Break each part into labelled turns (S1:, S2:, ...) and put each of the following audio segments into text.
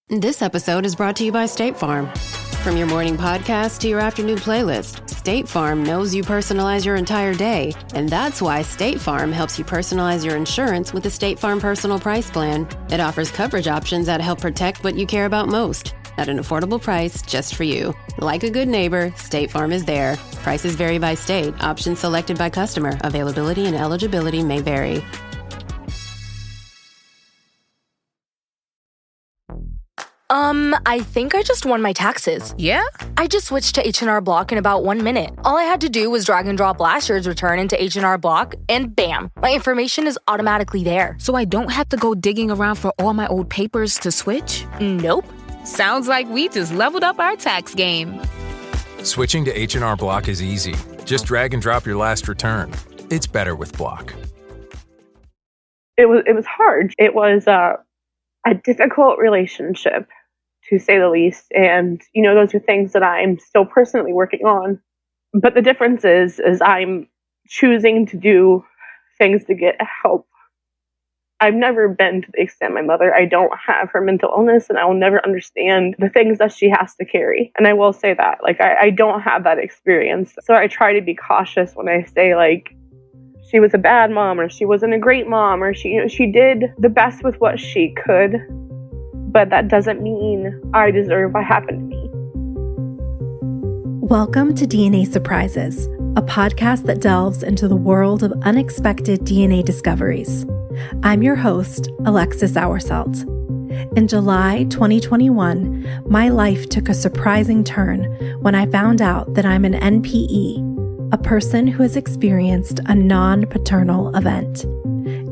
S1: This episode is brought to you by State Farm. From your morning podcast to your afternoon playlist, State Farm knows you personalize your entire day, and that's why State Farm helps you personalize your insurance with the State Farm Personal Price Plan. It offers coverage options that help protect what you care about most at an affordable price just for you. Like a good neighbor, State Farm is there. Prices vary by state. Options selected by customer. Availability and eligibility may vary.
S2: I think I just won my taxes.
S3: Yeah?
S2: I just switched to H&R Block in about 1 minute. All I had to do was drag and drop last year's return into H&R Block, and bam, my information is automatically there.
S3: So I don't have to go digging around for all my old papers to switch?
S2: Nope.
S3: Sounds like we just leveled up our tax game.
S4: Switching to H&R Block is easy. Just drag and drop your last return. It's better with Block.
S5: It was hard. It was a difficult relationship, to say the least. And, those are things that I'm still personally working on. But the difference is I'm choosing to do things to get help. I've never been to the extent my mother. I don't have her mental illness, and I will never understand the things that she has to carry. And I will say that, I don't have that experience. So I try to be cautious when I say, she was a bad mom, or she wasn't a great mom, or she did the best with what she could. But that doesn't mean I deserve what happened to me.
S6: Welcome to DNA Surprises, a podcast that delves into the world of unexpected DNA discoveries. I'm your host, Alexis Auersalt. In July 2021, my life took a surprising turn when I found out that I'm an NPE, a person who has experienced a non-paternal event.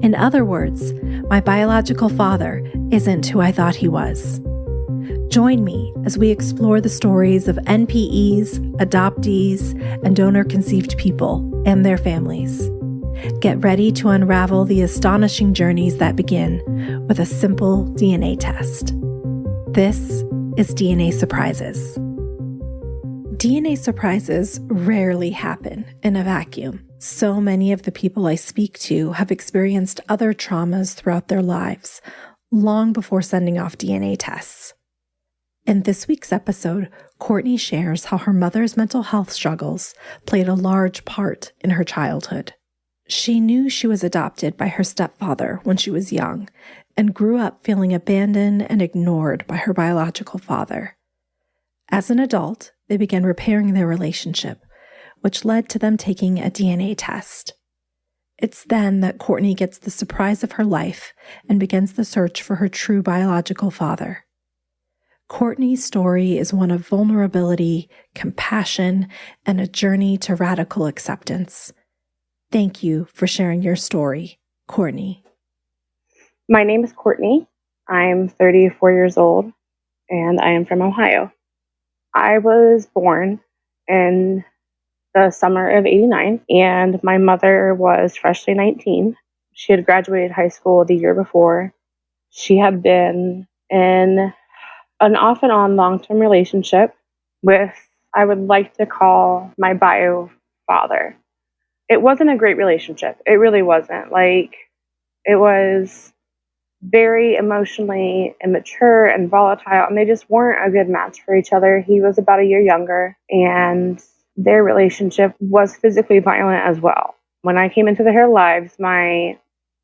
S6: In other words, my biological father isn't who I thought he was. Join me as we explore the stories of NPEs, adoptees, and donor-conceived people and their families. Get ready to unravel the astonishing journeys that begin with a simple DNA test. This is DNA Surprises. DNA surprises rarely happen in a vacuum. So many of the people I speak to have experienced other traumas throughout their lives, long before sending off DNA tests. In this week's episode, Courtney shares how her mother's mental health struggles played a large part in her childhood. She knew she was adopted by her stepfather when she was young and grew up feeling abandoned and ignored by her biological father. As an adult, they began repairing their relationship, which led to them taking a DNA test. It's then that Courtney gets the surprise of her life and begins the search for her true biological father. Courtney's story is one of vulnerability, compassion, and a journey to radical acceptance. Thank you for sharing your story, Courtney.
S5: My name is Courtney. I'm 34 years old, and I am from Ohio. I was born in the summer of '89, and my mother was freshly 19. She had graduated high school the year before. She had been in an off and on long-term relationship with, I would like to call, my bio father. It wasn't a great relationship. It really wasn't. It was very emotionally immature and volatile, and they just weren't a good match for each other. He was about a year younger, and their relationship was physically violent as well. When I came into their lives, my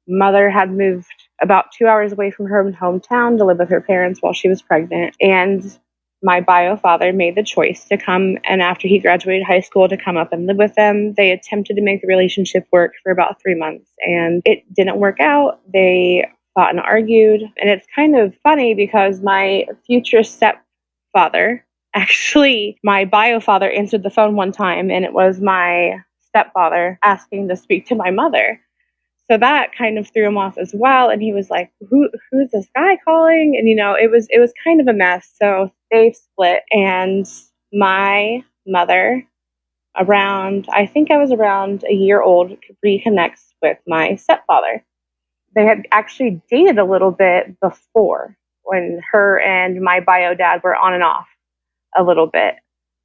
S5: mother had moved about 2 hours away from her hometown to live with her parents while she was pregnant, and my bio father made the choice to come, and after he graduated high school, to come up and live with them. They attempted to make the relationship work for about 3 months, and it didn't work out. They fought and argued, and it's kind of funny because my future stepfather, actually, my bio father answered the phone one time, and it was my stepfather asking to speak to my mother. So that kind of threw him off as well, and he was like, who's this guy calling? And, it was kind of a mess. So they split, and my mother, I think I was around a year old, reconnects with my stepfather. They had actually dated a little bit before, when her and my bio dad were on and off a little bit.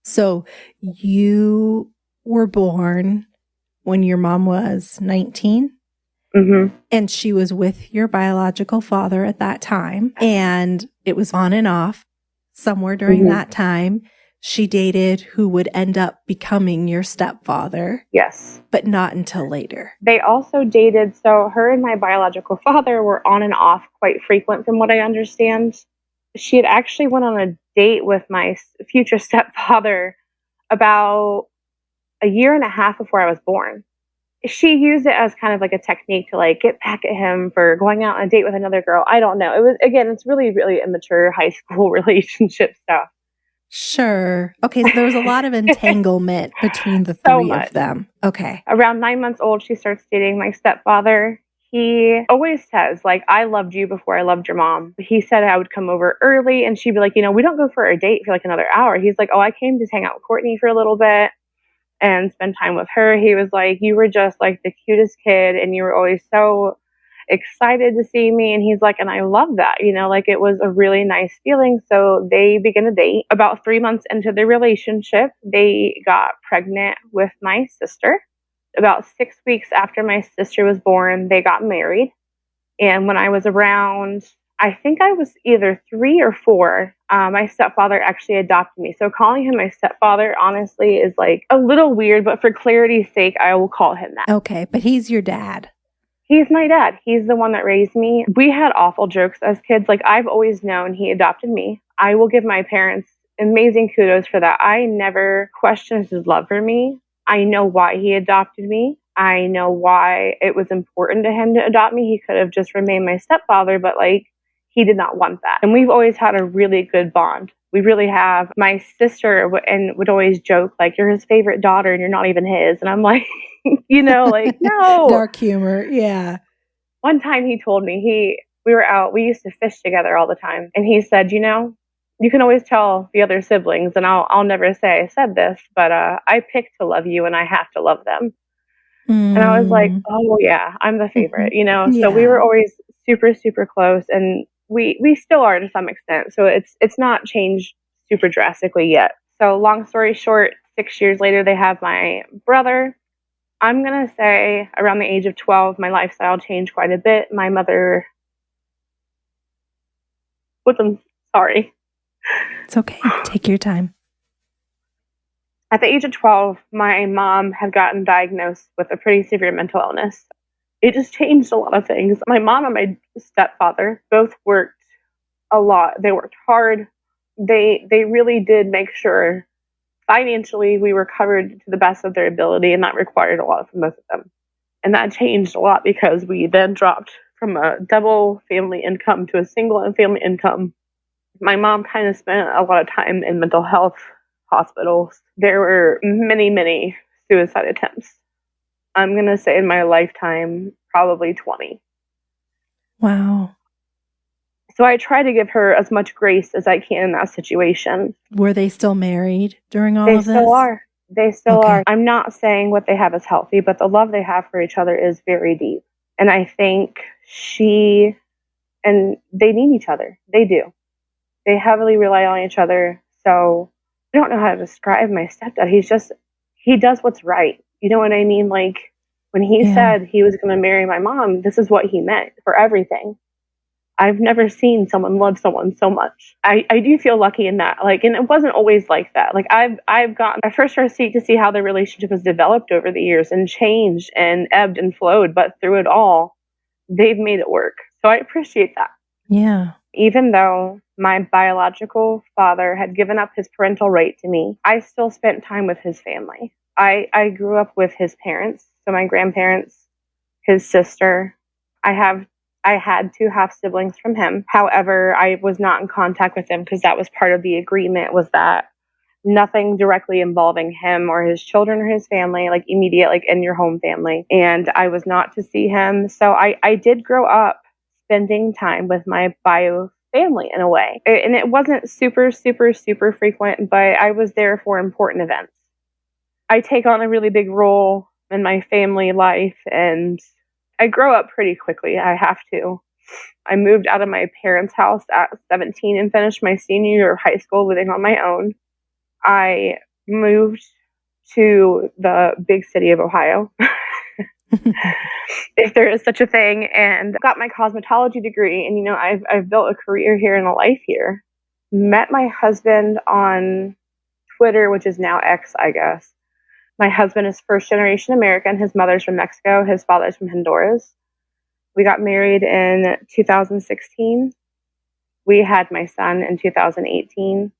S6: So you were born when your mom was 19?
S5: Mm-hmm.
S6: And she was with your biological father at that time. And it was on and off. Somewhere during that time, she dated who would end up becoming your stepfather.
S5: Yes.
S6: But not until later.
S5: They also dated, so her and my biological father were on and off quite frequent from what I understand. She had actually went on a date with my future stepfather about a year and a half before I was born. She used it as kind of like a technique to like get back at him for going out on a date with another girl. I don't know. It was, again, it's really, really immature high school relationship stuff.
S6: Sure. Okay, so there was a lot of entanglement between the three of them. Okay.
S5: Around 9 months old, she starts dating my stepfather. He always says, like, I loved you before I loved your mom. He said I would come over early, and she'd be like, we don't go for a date for like another hour. He's like, oh, I came to hang out with Courtney for a little bit and spend time with her. He was like, you were just like the cutest kid, and you were always so excited to see me. And he's like, and I love that, like it was a really nice feeling. So they began to date. About 3 months into the relationship, they got pregnant with my sister. About 6 weeks after my sister was born, they got married. And when I was around, I think I was either 3 or 4, my stepfather actually adopted me. So calling him my stepfather, honestly, is like a little weird, but for clarity's sake, I will call him that.
S6: Okay, but he's your dad.
S5: He's my dad. He's the one that raised me. We had awful jokes as kids. Like, I've always known he adopted me. I will give my parents amazing kudos for that. I never questioned his love for me. I know why he adopted me. I know why it was important to him to adopt me. He could have just remained my stepfather, but like, he did not want that. And we've always had a really good bond. We really have. My sister would always joke, like, you're his favorite daughter and you're not even his. And I'm like, like, no.
S6: Dark humor, yeah.
S5: One time he told me, we were out, we used to fish together all the time. And he said, you can always tell the other siblings, and I'll never say I said this, but I picked to love you and I have to love them. And I was like, oh yeah, I'm the favorite,
S6: Yeah.
S5: So we were always super, super close, and we still are to some extent. So it's not changed super drastically yet. So long story short, 6 years later, they have my brother. I'm going to say around the age of 12, my lifestyle changed quite a bit. My mother sorry.
S6: It's okay. Take your time.
S5: At the age of 12, my mom had gotten diagnosed with a pretty severe mental illness. It just changed a lot of things. My mom and my stepfather both worked a lot. They worked hard. They really did make sure financially we were covered to the best of their ability, and that required a lot from both of them. And that changed a lot because we then dropped from a double family income to a single family income. My mom kind of spent a lot of time in mental health hospitals. There were many, many suicide attempts. I'm going to say in my lifetime, probably 20.
S6: Wow.
S5: So I try to give her as much grace as I can in that situation.
S6: Were they still married during all of this?
S5: They still are. They still
S6: Okay.
S5: are. I'm not saying what they have is healthy, but the love they have for each other is very deep. And I think and they need each other. They do. They heavily rely on each other. So I don't know how to describe my stepdad. He does what's right. You know what I mean? Like, when he said he was going to marry my mom, this is what he meant for everything. I've never seen someone love someone so much. I do feel lucky in that. Like, and it wasn't always like that. Like, I've gotten a first row seat to see how the relationship has developed over the years and changed and ebbed and flowed. But through it all, they've made it work. So I appreciate that.
S6: Yeah.
S5: Even though my biological father had given up his parental right to me, I still spent time with his family. I grew up with his parents, so my grandparents, his sister. I had 2 half siblings from him. However, I was not in contact with them because that was part of the agreement, was that nothing directly involving him or his children or his family, like immediate, like in your home family. And I was not to see him. So I did grow up spending time with my bio family in a way. And it wasn't super, super, super frequent, but I was there for important events. I take on a really big role in my family life, and I grow up pretty quickly. I have to. I moved out of my parents' house at 17 and finished my senior year of high school living on my own. I moved to the big city of Ohio. if there is such a thing, and got my cosmetology degree. And, I've built a career here and a life here. Met my husband on Twitter, which is now X, I guess. My husband is first generation American. His mother's from Mexico. His father's from Honduras. We got married in 2016. We had my son in 2018.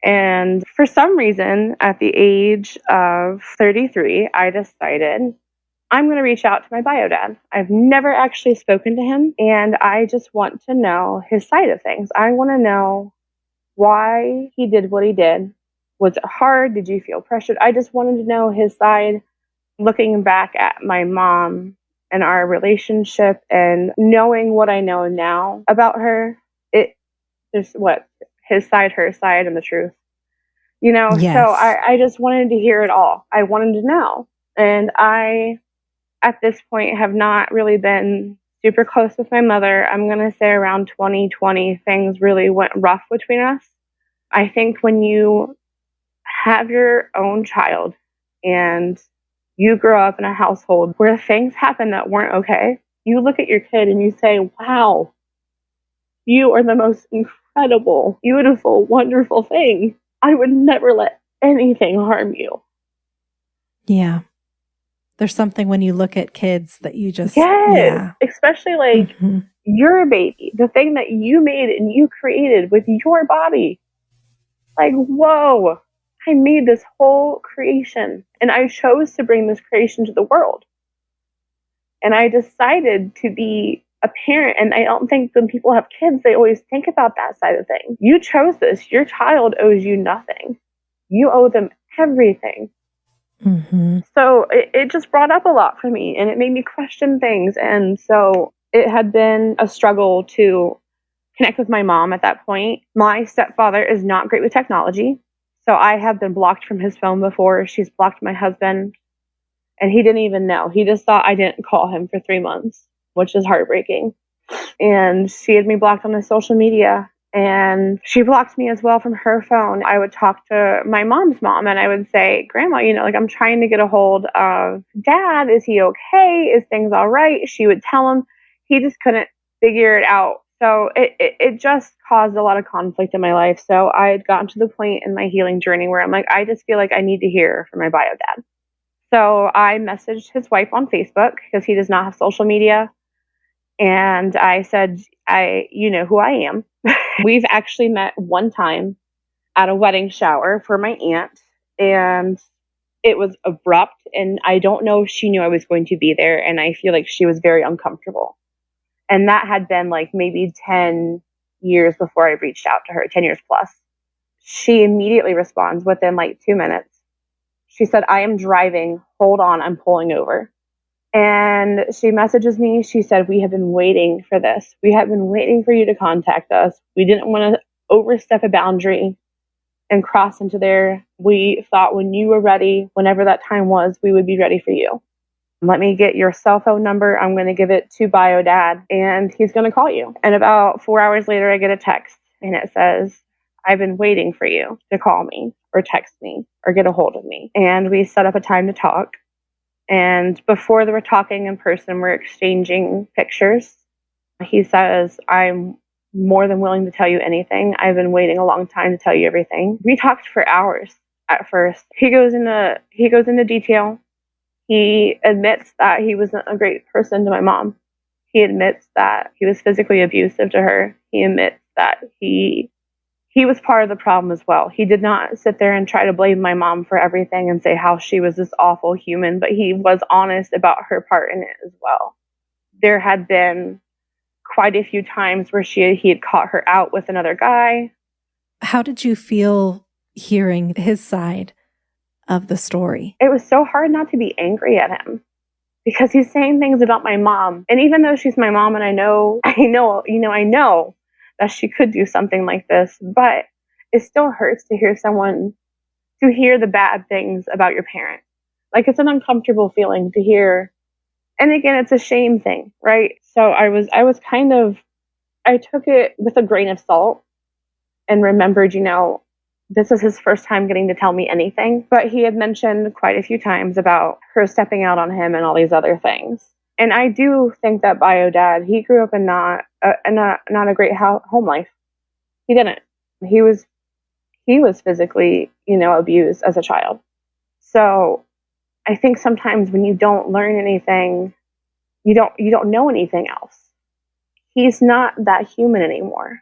S5: And for some reason, at the age of 33, I decided I'm going to reach out to my bio dad. I've never actually spoken to him, and I just want to know his side of things. I want to know why he did what he did. Was it hard? Did you feel pressured? I just wanted to know his side. Looking back at my mom and our relationship and knowing what I know now about her, there's his side, her side, and the truth.
S6: Yes.
S5: So I just wanted to hear it all. I wanted to know. And I, at this point, have not really been super close with my mother. I'm going to say around 2020, things really went rough between us. I think when you have your own child and you grow up in a household where things happen that weren't okay, you look at your kid and you say, wow, you are the most incredible, beautiful, wonderful thing. I would never let anything harm you.
S6: Yeah. There's something when you look at kids that you just,
S5: yes, especially your baby, the thing that you made and you created with your body. Like, whoa, I made this whole creation and I chose to bring this creation to the world. And I decided to be a parent. And I don't think when people have kids, they always think about that side of things. You chose this. Your child owes you nothing. You owe them everything.
S6: Mm-hmm.
S5: So it just brought up a lot for me and it made me question things. And so it had been a struggle to connect with my mom at that point. My stepfather is not great with technology. So I have been blocked from his phone before. She's blocked my husband. And he didn't even know. He just thought I didn't call him for 3 months, which is heartbreaking. And she had me blocked on his social media. And she blocked me as well from her phone. I would talk to my mom's mom and I would say, Grandma, I'm trying to get a hold of Dad. Is he okay? Is things all right? She would tell him. He just couldn't figure it out. So it just caused a lot of conflict in my life. So I had gotten to the point in my healing journey where I'm like, I just feel like I need to hear from my bio dad. So I messaged his wife on Facebook because he does not have social media. And I said, you know who I am. We've actually met one time at a wedding shower for my aunt. And it was abrupt. And I don't know if she knew I was going to be there. And I feel like she was very uncomfortable. And that had been like maybe 10 years before I reached out to her, 10 years plus. She immediately responds within like 2 minutes. She said, I am driving. Hold on, I'm pulling over. And she messages me. She said, we have been waiting for this. We have been waiting for you to contact us. We didn't want to overstep a boundary and cross into there. We thought when you were ready, whenever that time was, we would be ready for you. Let me get your cell phone number. I'm going to give it to Bio Dad and he's going to call you. And about 4 hours later, I get a text and it says, I've been waiting for you to call me or text me or get a hold of me. And we set up a time to talk. And before they were talking in person, we're exchanging pictures. He says, I'm more than willing to tell you anything. I've been waiting a long time to tell you everything. We talked for hours at first. He goes into detail. He admits that he wasn't a great person to my mom. He admits that he was physically abusive to her. He admits that he was part of the problem as well. He did not sit there and try to blame my mom for everything and say how she was this awful human, but he was honest about her part in it as well. There had been quite a few times where he had caught her out with another guy.
S6: How did you feel hearing his side of the story?
S5: It was so hard not to be angry at him because he's saying things about my mom. And even though she's my mom and I know that she could do something like this, but it still hurts to hear the bad things about your parent. Like, it's an uncomfortable feeling to hear. And again, it's a shame thing, right? So I took it with a grain of salt and remembered, This is his first time getting to tell me anything, but he had mentioned quite a few times about her stepping out on him and all these other things. And I do think that bio dad, he grew up in not a great home life. He didn't. He was physically, abused as a child. So I think sometimes when you don't learn anything, you don't know anything else. He's not that human anymore.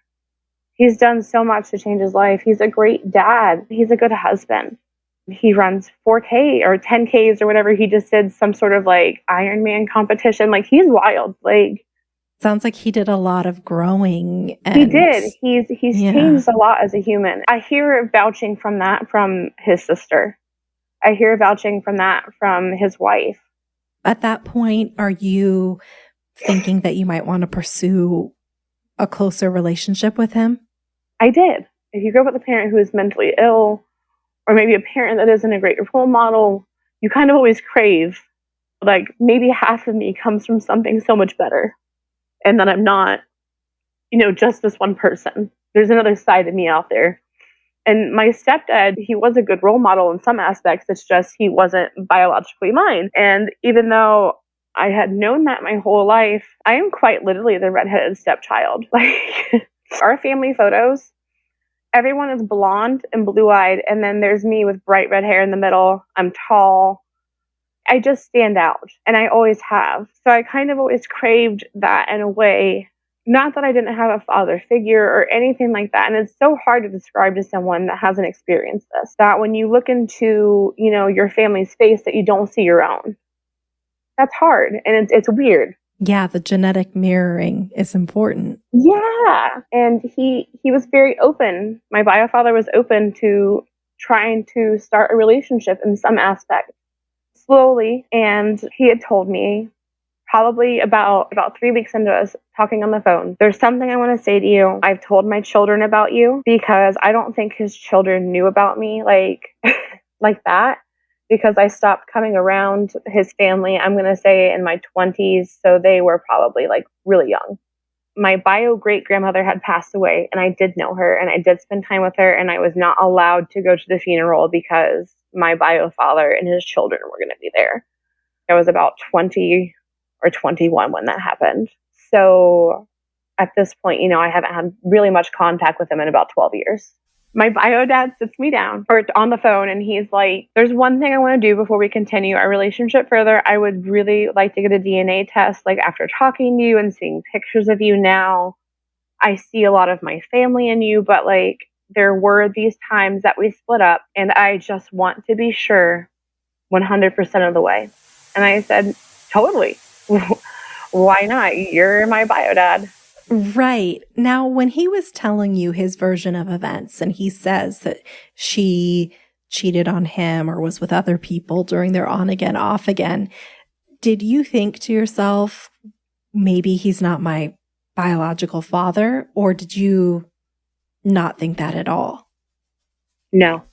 S5: He's done so much to change his life. He's a great dad. He's a good husband. He runs 4K or 10Ks or whatever. He just did some sort of like Ironman competition. Like, he's wild. Like,
S6: sounds like he did a lot of growing.
S5: He did. He's changed a lot as a human. I hear vouching from that from his sister. I hear vouching from that from his wife.
S6: At that point, are you thinking that you might want to pursue a closer relationship with him?
S5: I did. If you grow up with a parent who is mentally ill, or maybe a parent that isn't a great role model, you kind of always crave, like, maybe half of me comes from something so much better. And that I'm not, just this one person. There's another side of me out there. And my stepdad, he was a good role model in some aspects. It's just he wasn't biologically mine. And even though I had known that my whole life, I am quite literally the redheaded stepchild. Like, our family photos, everyone is blonde and blue-eyed, and then there's me with bright red hair in the middle. I'm tall. I just stand out, and I always have. So I kind of always craved that in a way. Not that I didn't have a father figure or anything like that. And it's so hard to describe to someone that hasn't experienced this, that when you look into, your family's face, that you don't see your own. That's hard. And it's weird.
S6: Yeah, the genetic mirroring is important.
S5: Yeah. And he was very open. My bio father was open to trying to start a relationship in some aspect. Slowly. And he had told me, probably about 3 weeks into us talking on the phone, there's something I want to say to you. I've told my children about you, because I don't think his children knew about me like that, because I stopped coming around his family, I'm going to say in my 20s. So they were probably like really young. My bio great grandmother had passed away, and I did know her, and I did spend time with her, and I was not allowed to go to the funeral because my bio father and his children were going to be there. I was about 20 or 21 when that happened. So at this point, I haven't had really much contact with him in about 12 years. My bio dad sits me down or on the phone, and he's like, there's one thing I want to do before we continue our relationship further. I would really like to get a DNA test. Like, after talking to you and seeing pictures of you now, I see a lot of my family in you, but like, there were these times that we split up, and I just want to be sure 100% of the way. And I said, totally. Why not? You're my bio dad.
S6: Right. Now, when he was telling you his version of events, and he says that she cheated on him or was with other people during their on again, off again, did you think to yourself, maybe he's not my biological father? Or did you not think that at all?
S5: No,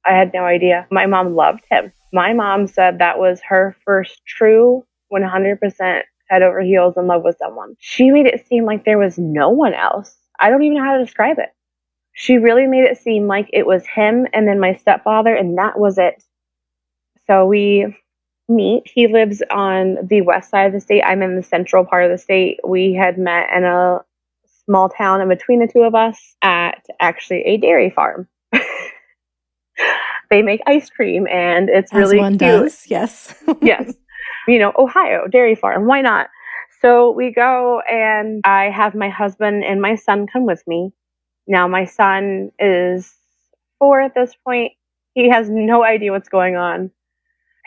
S5: I had no idea. My mom loved him. My mom said that was her first true 100% head over heels in love with someone. She made it seem like there was no one else. I don't even know how to describe it. She really made it seem like it was him and then my stepfather, and that was it. So we meet. He lives on the west side of the state. I'm in the central part of the state. We had met in a small town in between the two of us at actually a dairy farm. They make ice cream, and it's really
S6: As one
S5: cute.
S6: does, yes.
S5: Yes. Ohio, dairy farm. Why not? So we go, and I have my husband and my son come with me. Now, my son is 4 at this point. He has no idea what's going on.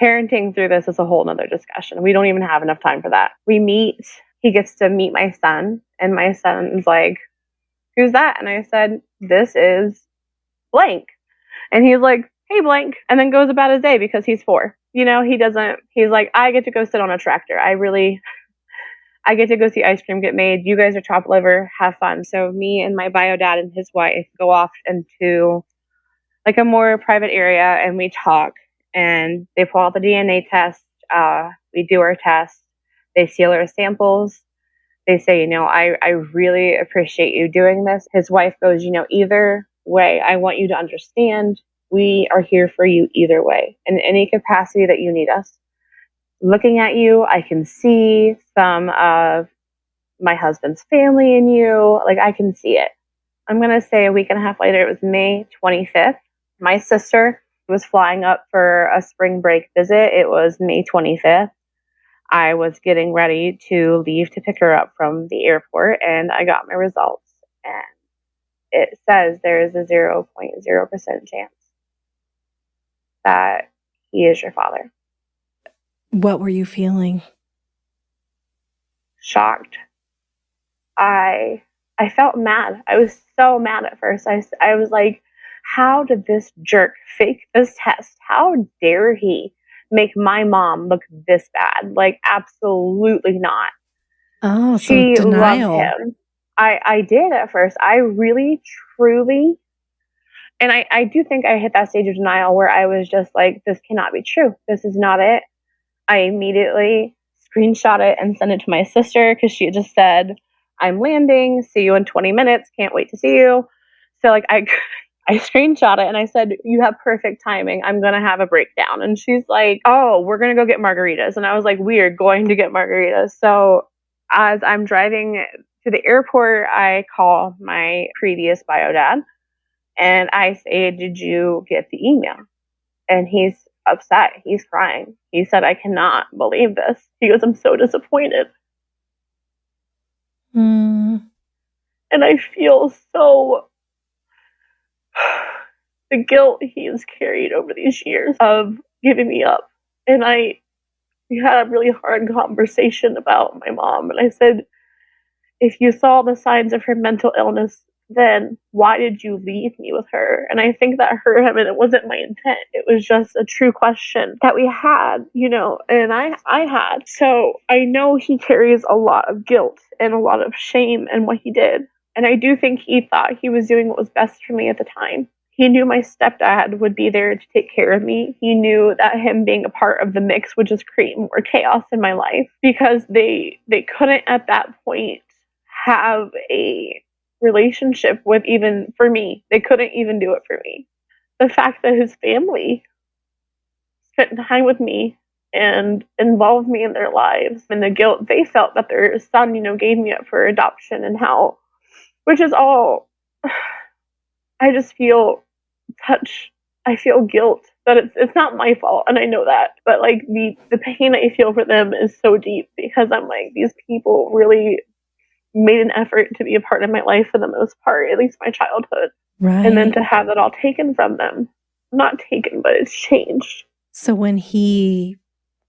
S5: Parenting through this is a whole nother discussion. We don't even have enough time for that. We meet. He gets to meet my son, and my son's like, who's that? And I said, this is blank. And he's like, hey, blank, and then goes about his day because he's 4. He's like, I get to go sit on a tractor. I get to go see ice cream get made. You guys are chopped liver, have fun. So me and my bio dad and his wife go off into like a more private area, and we talk, and they pull out the DNA test. We do our test. They seal our samples. They say, I really appreciate you doing this. His wife goes, either way. I want you to understand we are here for you either way, in any capacity that you need us. Looking at you, I can see some of my husband's family in you. Like, I can see it. I'm going to say a week and a half later, it was May 25th. My sister was flying up for a spring break visit. It was May 25th. I was getting ready to leave to pick her up from the airport, and I got my results. And it says there is a 0.0% chance that he is your father.
S6: What were you feeling?
S5: Shocked. I felt mad. I was so mad at first. I was like, how did this jerk fake this test? How dare he make my mom look this bad? Like, absolutely not.
S6: Oh,
S5: She
S6: so denial.
S5: loved him. I did at first. I really, truly, and I do think I hit that stage of denial where I was just like, this cannot be true. This is not it. I immediately screenshot it and sent it to my sister because she had just said, I'm landing. See you in 20 minutes. Can't wait to see you. So like I screenshot it and I said, you have perfect timing. I'm going to have a breakdown. And she's like, oh, we're going to go get margaritas. And I was like, weird, going to get margaritas. So as I'm driving to the airport, I call my previous bio dad and I say, did you get the email? And he's upset. He's crying. He said, I cannot believe this. He goes, I'm so disappointed. And I feel so the guilt he has carried over these years of giving me up. And we had a really hard conversation about my mom. And I said, if you saw the signs of her mental illness, then why did you leave me with her? And I think that hurt him, and it wasn't my intent. It was just a true question that we had, and I had. So I know he carries a lot of guilt and a lot of shame in what he did. And I do think he thought he was doing what was best for me at the time. He knew my stepdad would be there to take care of me. He knew that him being a part of the mix would just create more chaos in my life because they couldn't at that point have a relationship with, even for me. They couldn't even do it for me. The fact that his family spent time with me and involved me in their lives, and the guilt they felt that their son, gave me up for adoption, and how, which is all, I just feel I feel guilt that it's not my fault, and I know that, but like the pain I feel for them is so deep because I'm like, these people really made an effort to be a part of my life for the most part, at least my childhood.
S6: Right.
S5: And then to have that all taken from them. Not taken, but it's changed.
S6: So when he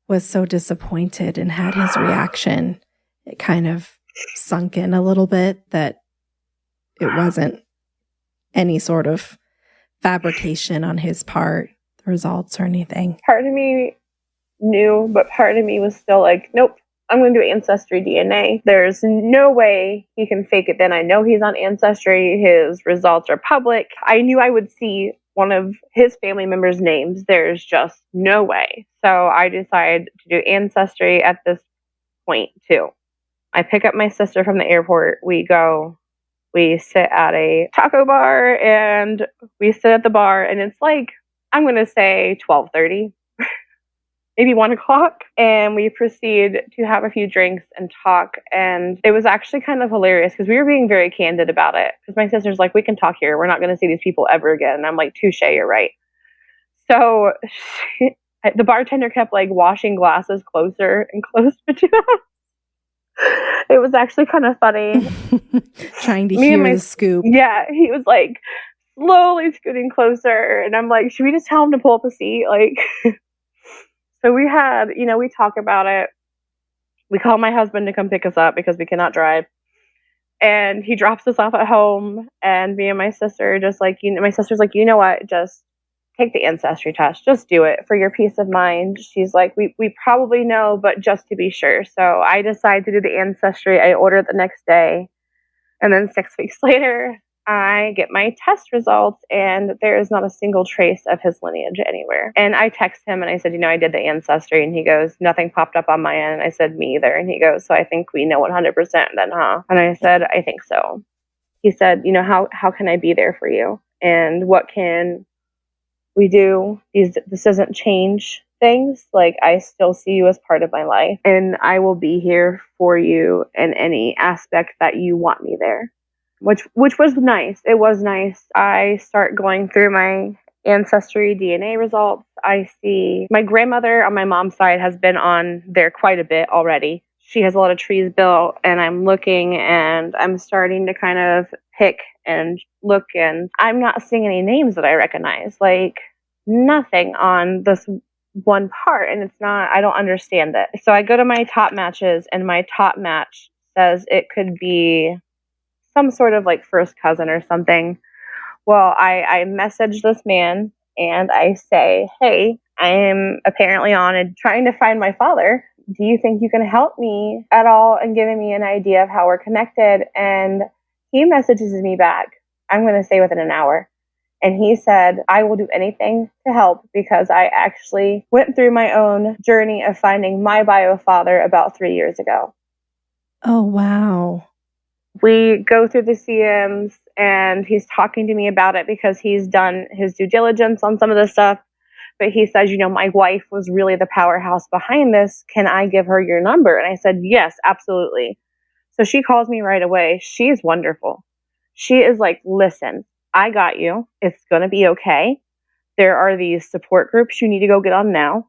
S6: was so disappointed and had his reaction, it kind of sunk in a little bit that it wasn't any sort of fabrication on his part, the results or anything.
S5: Part of me knew, but part of me was still like, nope. I'm going to do Ancestry DNA. There's no way he can fake it. Then I know he's on Ancestry. His results are public. I knew I would see one of his family members' names. There's just no way. So I decided to do Ancestry at this point too. I pick up my sister from the airport. We sit at a taco bar and we sit at the bar and it's like, I'm going to say 12:30. Maybe 1 o'clock, and we proceed to have a few drinks and talk. And it was actually kind of hilarious because we were being very candid about it. Because my sister's like, we can talk here. We're not going to see these people ever again. And I'm like, touche, you're right. So the bartender kept like washing glasses closer and closer to us. It was actually kind of funny.
S6: Trying to hear the scoop.
S5: Yeah, he was like slowly scooting closer. And I'm like, should we just tell him to pull up a seat? Like... So we had, we talk about it. We call my husband to come pick us up because we cannot drive. And he drops us off at home. And me and my sister just like, my sister's like, you know what? Just take the Ancestry test. Just do it for your peace of mind. She's like, we probably know, but just to be sure. So I decided to do the Ancestry. I ordered the next day. And then 6 weeks later, I get my test results and there is not a single trace of his lineage anywhere. And I text him and I said, I did the Ancestry. And he goes, nothing popped up on my end. And I said, me either. And he goes, so I think we know 100% then, huh? And I said, I think so. he said, how can I be there for you? And what can we do? This doesn't change things. Like, I still see you as part of my life, and I will be here for you in any aspect that you want me there. Which was nice. It was nice. I start going through my ancestry DNA results. I see my grandmother on my mom's side has been on there quite a bit already. She has a lot of trees built, and I'm looking and I'm starting to kind of pick and look, and I'm not seeing any names that I recognize. Like, nothing on this one part, and I don't understand it. So I go to my top matches, and my top match says it could be some sort of like first cousin or something. Well, I message this man and I say, hey, I am apparently on and trying to find my father. Do you think you can help me at all and giving me an idea of how we're connected? And he messages me back, I'm going to say within an hour. And he said, I will do anything to help because I actually went through my own journey of finding my bio father about 3 years ago.
S6: Oh, wow.
S5: We go through the CMs and he's talking to me about it because he's done his due diligence on some of this stuff. But he says, my wife was really the powerhouse behind this. Can I give her your number? And I said, yes, absolutely. So she calls me right away. She's wonderful. She is like, listen, I got you. It's going to be okay. There are these support groups you need to go get on now.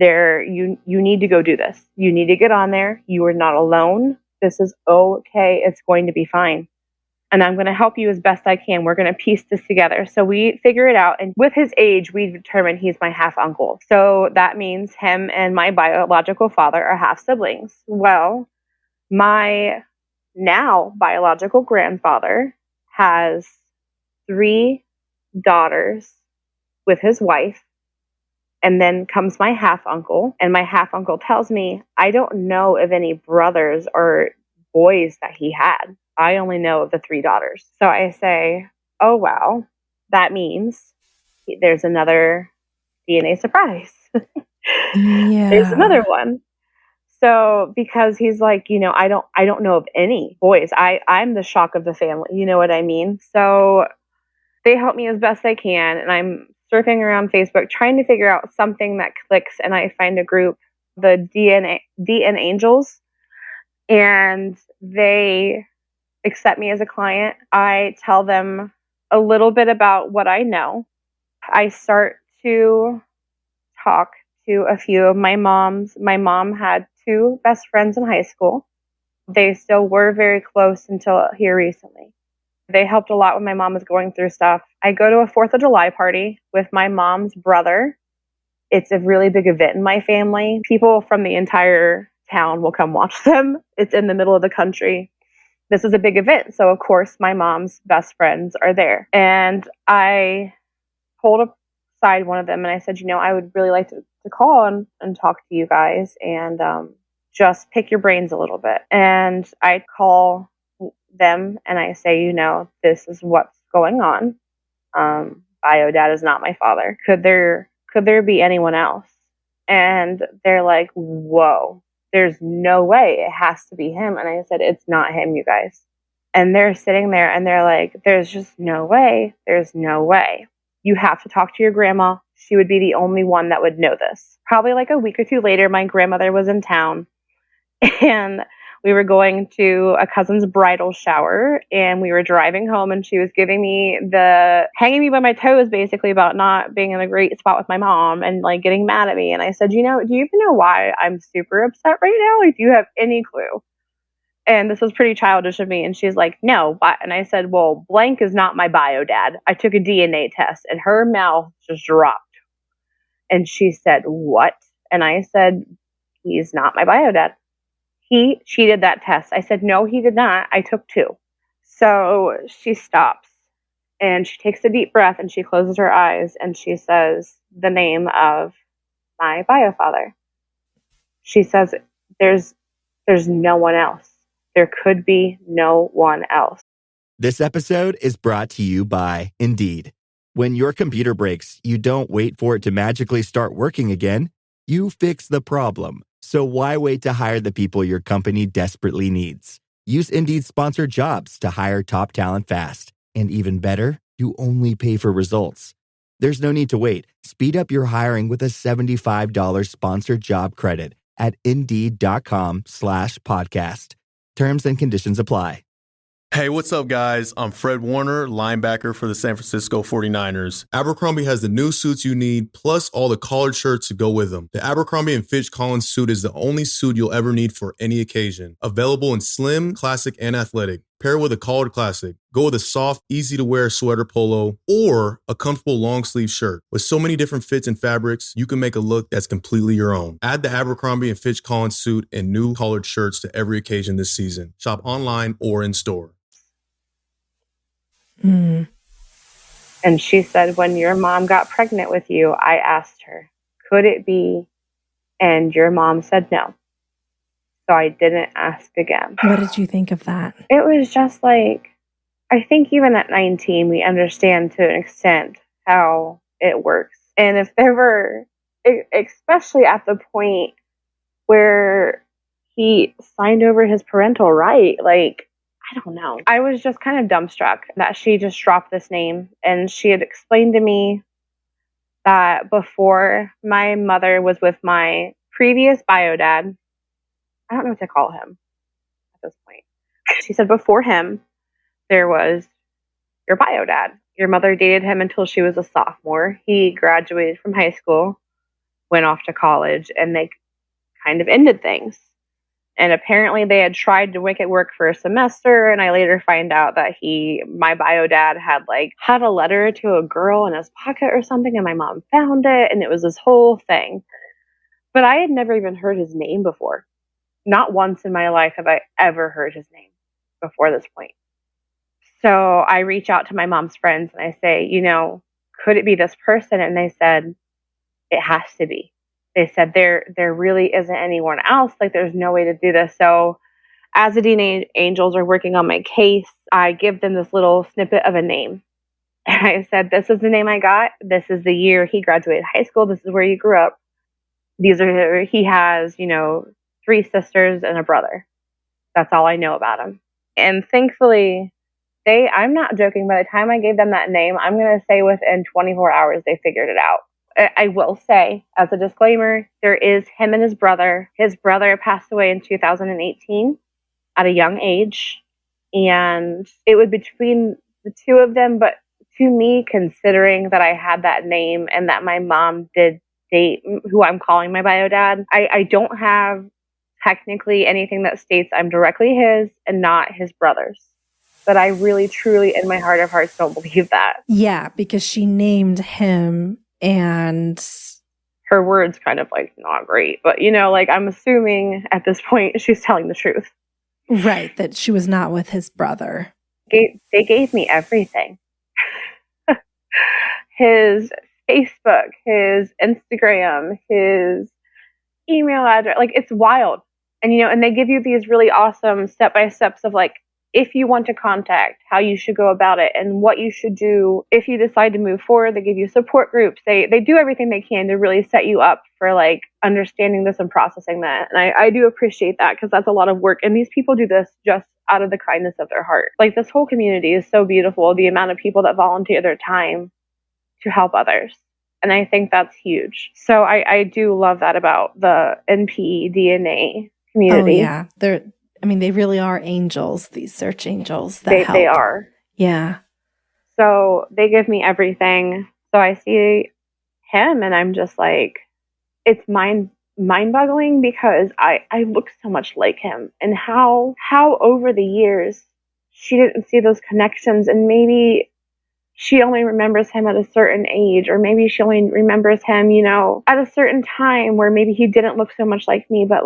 S5: You need to go do this. You need to get on there. You are not alone. This is okay. It's going to be fine. And I'm going to help you as best I can. We're going to piece this together. So we figure it out. And with his age, we determine he's my half uncle. So that means him and my biological father are half siblings. Well, my now biological grandfather has 3 daughters with his wife. And then comes my half uncle, and my half uncle tells me, I don't know of any brothers or boys that he had. I only know of the 3 daughters. So I say, oh, wow, that means there's another DNA surprise.
S6: Yeah.
S5: There's another one. So because he's like, I don't know of any boys. I'm the shock of the family. You know what I mean? So they help me as best they can, and I'm surfing around Facebook trying to figure out something that clicks, and I find a group, the DNA Angels, and they accept me as a client. I tell them a little bit about what I know. I start to talk to a few of my moms. My mom had 2 best friends in high school. They still were very close until here recently. They helped a lot when my mom was going through stuff. I go to a 4th of July party with my mom's brother. It's a really big event in my family. People from the entire town will come watch them. It's in the middle of the country. This is a big event. So, of course, my mom's best friends are there. And I pulled aside one of them and I said, I would really like to call and talk to you guys and just pick your brains a little bit. And I call them and I say, this is what's going on. Bio dad is not my father. Could there be anyone else? And they're like, whoa, there's no way. It has to be him. And I said, it's not him, you guys. And they're sitting there and they're like, there's just no way. There's no way. You have to talk to your grandma. She would be the only one that would know this. Probably like a week or 2 later, my grandmother was in town and we were going to a cousin's bridal shower and we were driving home and she was hanging me by my toes basically about not being in a great spot with my mom and like getting mad at me. And I said, do you even know why I'm super upset right now? Like, do you have any clue? And this was pretty childish of me. And she's like, no. But, and I said, well, blank is not my bio dad. I took a DNA test and her mouth just dropped. And she said, what? And I said, he's not my bio dad. He cheated that test. I said, no, he did not. I took 2. So she stops and she takes a deep breath and she closes her eyes and she says the name of my bio father. She says, there's no one else. There could be no one else.
S7: This episode is brought to you by Indeed. When your computer breaks, you don't wait for it to magically start working again. You fix the problem. So why wait to hire the people your company desperately needs? Use Indeed's sponsored jobs to hire top talent fast. And even better, you only pay for results. There's no need to wait. Speed up your hiring with a $75 sponsored job credit at Indeed.com/podcast. Terms and conditions apply.
S8: Hey, what's up, guys? I'm Fred Warner, linebacker for the San Francisco 49ers. Abercrombie has the new suits you need, plus all the collared shirts to go with them. The Abercrombie & Fitch Collins suit is the only suit you'll ever need for any occasion. Available in slim, classic, and athletic. Pair it with a collared classic. Go with a soft, easy-to-wear sweater polo or a comfortable long-sleeve shirt. With so many different fits and fabrics, you can make a look that's completely your own. Add the Abercrombie & Fitch Collins suit and new collared shirts to every occasion this season. Shop online or in store.
S5: And she said, when your mom got pregnant with you, I asked her, could it be? And your mom said no. So I didn't ask again.
S6: What did you think of that?
S5: It was just like, I think even at 19, we understand to an extent how it works. And if there were, especially at the point where he signed over his parental right, like, I don't know. I was just kind of dumbstruck that she just dropped this name. And she had explained to me that before my mother was with my previous bio dad, I don't know what to call him at this point. She said before him, there was your bio dad. Your mother dated him until she was a sophomore. He graduated from high school, went off to college, and they kind of ended things. And apparently they had tried to make it work for a semester. And I later find out that my bio dad had a letter to a girl in his pocket or something. And my mom found it. And it was this whole thing. But I had never even heard his name before. Not once in my life have I ever heard his name before this point. So I reach out to my mom's friends and I say, could it be this person? And they said, it has to be. They said there really isn't anyone else. There's no way to do this. So as the DNA angels are working on my case, I give them this little snippet of a name. And I said, this is the name I got. This is the year he graduated high school. This is where he grew up. He has, 3 sisters and a brother. That's all I know about him. And thankfully, I'm not joking. By the time I gave them that name, I'm going to say within 24 hours, they figured it out. I will say, as a disclaimer, there is him and his brother. His brother passed away in 2018 at a young age. And it was between the two of them. But to me, considering that I had that name and that my mom did date who I'm calling my bio dad, I don't have technically anything that states I'm directly his and not his brother's. But I really, truly, in my heart of hearts, don't believe that.
S6: Yeah, because she named him. And
S5: her words kind of not great, but I'm assuming at this point she's telling the truth.
S6: Right, that she was not with his brother.
S5: They gave me everything. His Facebook, his Instagram, his email address, it's wild. And and they give you these really awesome step-by-steps of if you want to contact, how you should go about it and what you should do if you decide to move forward. They give you support groups. They do everything they can to really set you up for understanding this and processing that. And I do appreciate that because that's a lot of work. And these people do this just out of the kindness of their heart. This whole community is so beautiful. The amount of people that volunteer their time to help others. And I think that's huge. So I do love that about the NPE DNA community.
S6: Oh, yeah. They really are angels, these search angels that help.
S5: They are.
S6: Yeah.
S5: So they give me everything. So I see him and I'm just it's mind-boggling because I look so much like him. And how over the years she didn't see those connections, and maybe she only remembers him at a certain age, or maybe she only remembers him, at a certain time where maybe he didn't look so much like me, but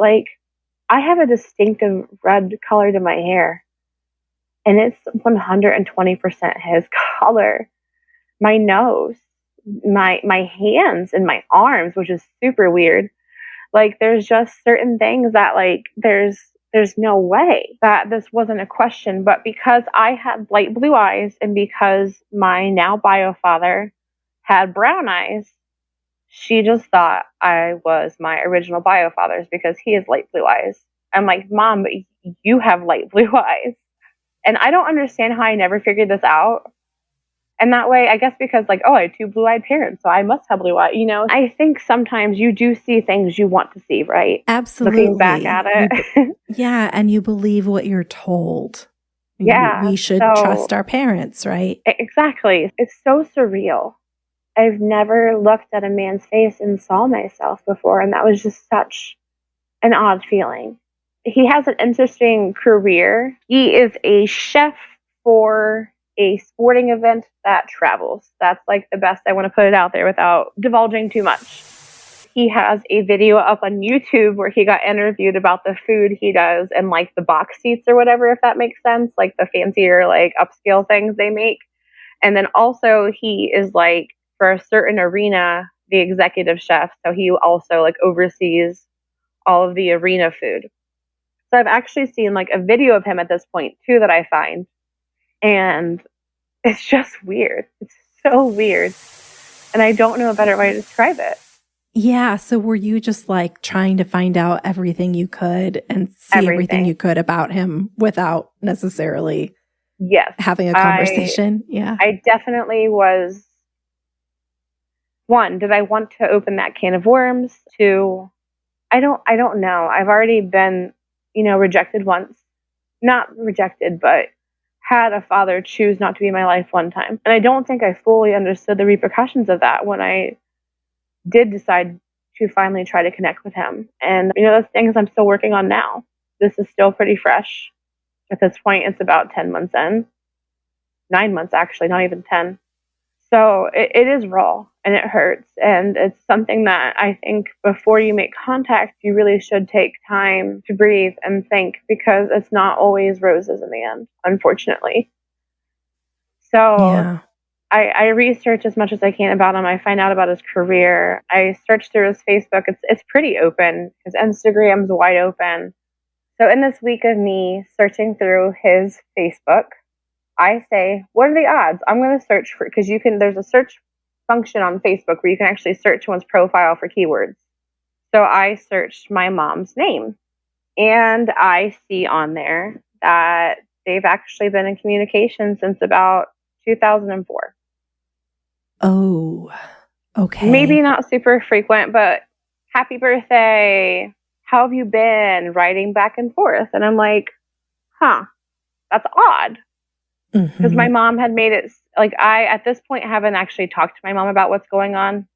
S5: I have a distinctive red color to my hair, and it's 120% his color. My nose, my hands and my arms, which is super weird. There's just certain things that there's no way that this wasn't a question. But because I had light blue eyes and because my now bio father had brown eyes, she just thought I was my original bio father's because he has light blue eyes. I'm like, Mom, but you have light blue eyes. And I don't understand how I never figured this out. And that way, I guess because like, oh, I had two blue-eyed parents, so I must have blue eyes. I think sometimes you do see things you want to see, right?
S6: Absolutely.
S5: Looking back at it.
S6: Yeah. And you believe what you're told.
S5: Yeah.
S6: We should trust our parents, right?
S5: Exactly. It's so surreal. I've never looked at a man's face and saw myself before. And that was just such an odd feeling. He has an interesting career. He is a chef for a sporting event that travels. That's like the best I want to put it out there without divulging too much. He has a video up on YouTube where he got interviewed about the food he does and like the box seats or whatever, if that makes sense, like the fancier, like upscale things they make. And then also he is like for a certain arena, the executive chef. So he also like oversees all of the arena food. So I've actually seen like a video of him at this point too that I find. And it's just weird. It's so weird. And I don't know a better way to describe it.
S6: Yeah. So were you just like trying to find out everything you could and see everything you could about him without necessarily having a conversation? Yeah.
S5: I definitely was. One, did I want to open that can of worms? Two, I don't know. I've already been, rejected once. Not rejected, but had a father choose not to be in my life one time. And I don't think I fully understood the repercussions of that when I did decide to finally try to connect with him. And, those things I'm still working on now. This is still pretty fresh. At this point, it's about 10 months in. 9 months, actually, not even 10. So it is raw and it hurts. And it's something that I think before you make contact, you really should take time to breathe and think, because it's not always roses in the end, unfortunately. So I research as much as I can about him. I find out about his career. I search through his Facebook. It's pretty open. His Instagram's wide open. So in this week of me searching through his Facebook, I say, what are the odds? I'm going to search for, because there's a search function on Facebook where you can actually search someone's profile for keywords. So I searched my mom's name, and I see on there that they've actually been in communication since about 2004.
S6: Oh, okay.
S5: Maybe not super frequent, but happy birthday. How have you been? Writing back and forth. And I'm like, that's odd. Because my mom had made it, like, I, at this point, haven't actually talked to my mom about what's going on.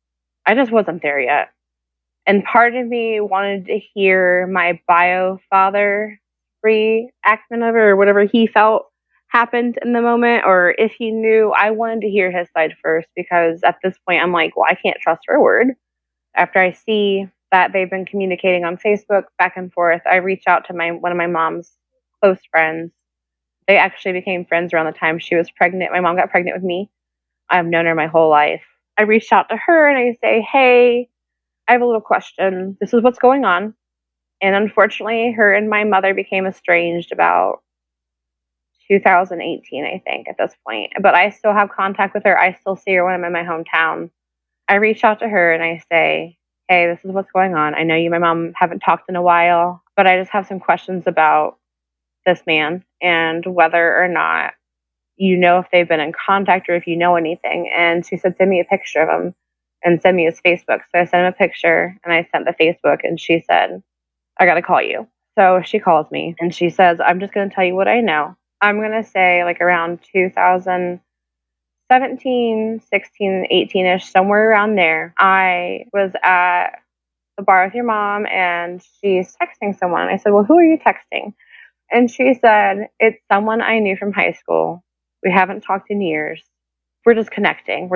S5: I just wasn't there yet. And part of me wanted to hear my bio father reenactment of it, or whatever he felt happened in the moment, or if he knew. I wanted to hear his side first, because at this point, I'm like, well, I can't trust her word. After I see that they've been communicating on Facebook back and forth, I reach out to one of my mom's close friends. They actually became friends around the time she was pregnant. My mom got pregnant with me. I've known her my whole life. I reached out to her and I say, hey, I have a little question. This is what's going on. And unfortunately, her and my mother became estranged about 2018, I think, at this point. But I still have contact with her. I still see her when I'm in my hometown. I reach out to her and I say, hey, this is what's going on. I know you and my mom haven't talked in a while, but I just have some questions about this man and whether or not if they've been in contact or if you know anything. And she said, send me a picture of him and send me his Facebook. So I sent him a picture and I sent the Facebook, and she said, I got to call you. So she calls me and she says, I'm just going to tell you what I know. I'm going to say like around 2017, 16, 18-ish, somewhere around there. I was at the bar with your mom and she's texting someone. And I said, well, who are you texting? And she said, it's someone I knew from high school. We haven't talked in years. We're just connecting.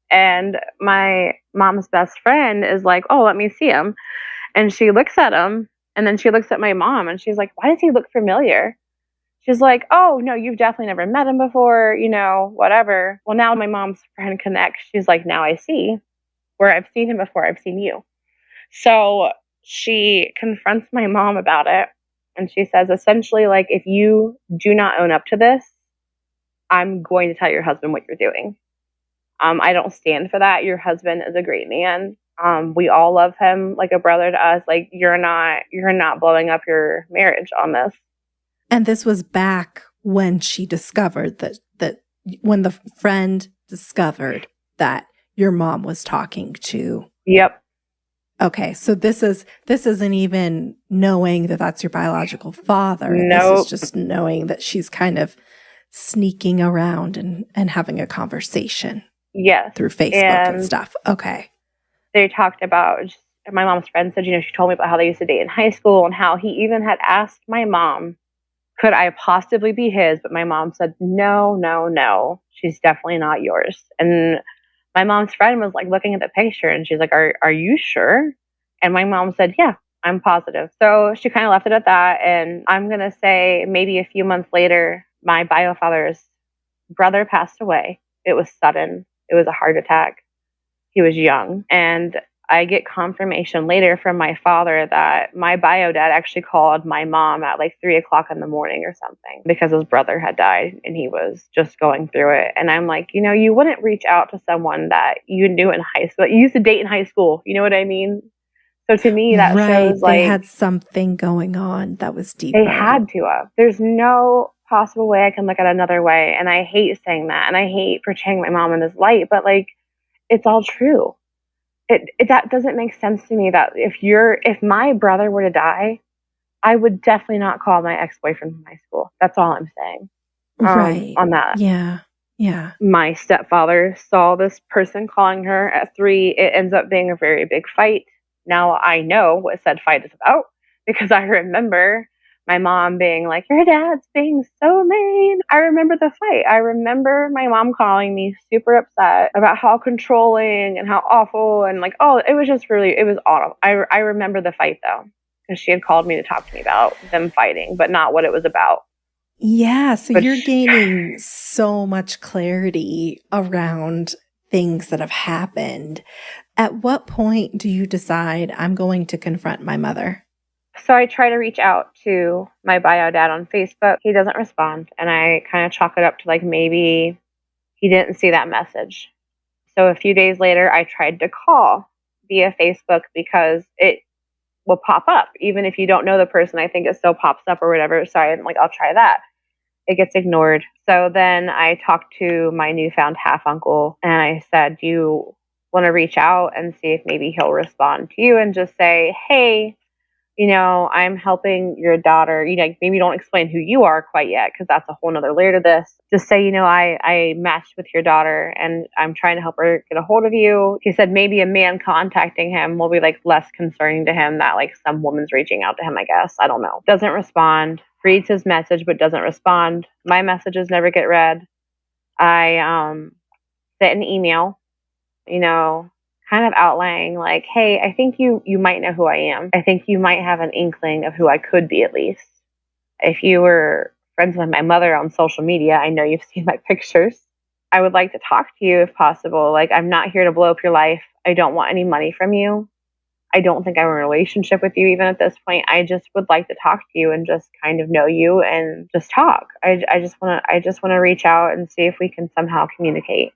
S5: And my mom's best friend is like, oh, let me see him. And she looks at him, and then she looks at my mom, and she's like, why does he look familiar? She's like, oh, no, you've definitely never met him before, whatever. Well, now my mom's friend connects. She's like, now I see. Where I've seen him before, I've seen you. So she confronts my mom about it. And she says, essentially, like, if you do not own up to this, I'm going to tell your husband what you're doing. I don't stand for that. Your husband is a great man. We all love him like a brother to us. Like, you're not blowing up your marriage on this.
S6: And this was back when she discovered that when the friend discovered that your mom was talking to.
S5: Yep.
S6: Okay, so this isn't even knowing that that's your biological father.
S5: Nope.
S6: This is just knowing that she's kind of sneaking around and having a conversation.
S5: Yes.
S6: Through Facebook and stuff. Okay.
S5: They talked about, my mom's friend said, she told me about how they used to date in high school and how he even had asked my mom, could I possibly be his? But my mom said, no, she's definitely not yours. And my mom's friend was like looking at the picture and she's like, are you sure? And my mom said, yeah, I'm positive. So she kind of left it at that. And I'm going to say maybe a few months later, my bio father's brother passed away. It was sudden. It was a heart attack. He was young. And I get confirmation later from my father that my bio dad actually called my mom at like 3:00 in the morning or something because his brother had died and he was just going through it. And I'm like, you wouldn't reach out to someone that you knew in high school. You used to date in high school. You know what I mean? So to me, that shows like
S6: they had something going on that was deeper.
S5: They had to have. There's no possible way I can look at it another way. And I hate saying that. And I hate portraying my mom in this light, but like, it's all true. That doesn't make sense to me that if my brother were to die, I would definitely not call my ex-boyfriend from high school. That's all I'm saying.
S6: Right.
S5: On that.
S6: Yeah. Yeah.
S5: My stepfather saw this person calling her at 3. It ends up being a very big fight. Now I know what said fight is about because I remember my mom being like, your dad's being so mean. I remember the fight. I remember my mom calling me super upset about how controlling and how awful and like, it was just really, it was awful. I remember the fight though, because she had called me to talk to me about them fighting, but not what it was about.
S6: Yeah. So you're gaining so much clarity around things that have happened. At what point do you decide I'm going to confront my mother?
S5: So I try to reach out to my bio dad on Facebook. He doesn't respond. And I kind of chalk it up to like maybe he didn't see that message. So a few days later, I tried to call via Facebook because it will pop up. Even if you don't know the person, I think it still pops up or whatever. So I'm like, I'll try that. It gets ignored. So then I talked to my newfound half uncle and I said, do you want to reach out and see if maybe he'll respond to you and just say, hey, I'm helping your daughter, maybe don't explain who you are quite yet, because that's a whole nother layer to this. Just say, I matched with your daughter and I'm trying to help her get a hold of you. He said maybe a man contacting him will be like less concerning to him that like some woman's reaching out to him, I guess. I don't know. Doesn't respond, reads his message, but doesn't respond. My messages never get read. I sent an email, kind of outlining like, hey, I think you might know who I am. I think you might have an inkling of who I could be at least. If you were friends with my mother on social media, I know you've seen my pictures. I would like to talk to you if possible. Like, I'm not here to blow up your life. I don't want any money from you. I don't think I'm in a relationship with you even at this point. I just would like to talk to you and just kind of know you and just talk. I just want to reach out and see if we can somehow communicate.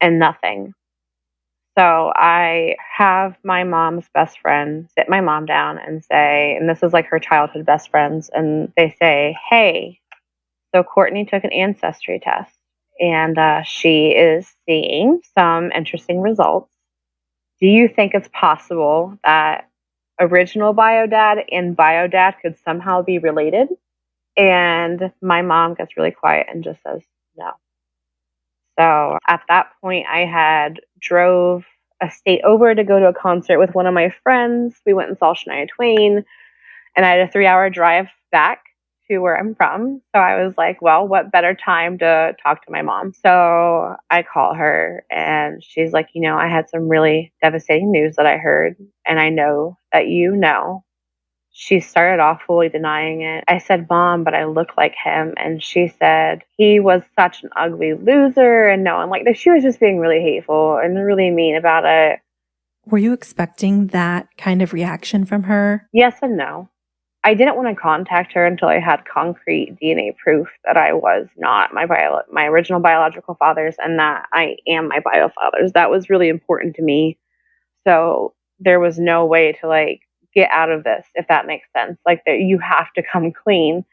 S5: And nothing. So I have my mom's best friend sit my mom down and say, and this is like her childhood best friends, and they say, hey, so Courtney took an ancestry test and she is seeing some interesting results. Do you think it's possible that original biodad and biodad could somehow be related? And my mom gets really quiet and just says no. So at that point, I had drove a state over to go to a concert with one of my friends. We went and saw Shania Twain, and I had a 3-hour drive back to where I'm from. So I was like, well, what better time to talk to my mom? So I call her, and she's like, I had some really devastating news that I heard, and I know that you know. She started off fully denying it. I said, Mom, but I look like him. And she said, he was such an ugly loser. And no one like this. She was just being really hateful and really mean about it.
S6: Were you expecting that kind of reaction from her?
S5: Yes and no. I didn't want to contact her until I had concrete DNA proof that I was not my original biological father's and that I am my bio father's. That was really important to me. So there was no way to like get out of this, if that makes sense. Like that you have to come clean.